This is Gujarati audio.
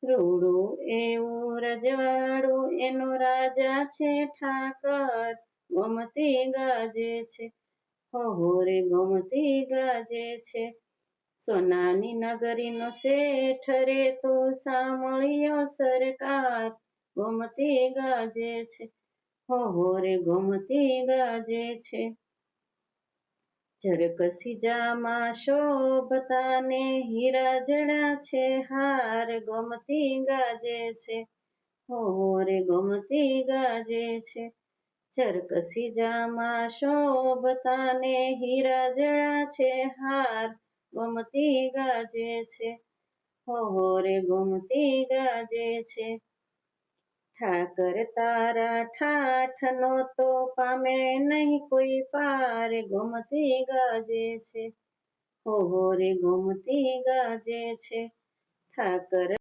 રૂડું એવું રજવાડું એનો રાજા છે ઠાકર, ગોમતી ગાજે છે, હો રે ગોમતી ગાજે છે. સોનાની નગરીનો શેઠ રે તો સાંભળ્યો સરકાર, ગોમતી ગાજે છે, હો રે ગોમતી ગાજે છે. જરકસીજામાં શોભતા ને હીરા જડા છે હાર, ગોમતી ગાજે છે, હો રે ગોમતી ગાજે છે. જરકસીજામાં શોભતા ને હીરા જડા છે હાર, ગોમતી ગાજે છે, હો રે ગોમતી ગાજે છે. ઠાકર તારા ઠાઠનો તો પામે નહીં કોઈ પાર, ગોમતી ગાજે છે, હો રે ગોમતી ગાજે છે. ઠાકર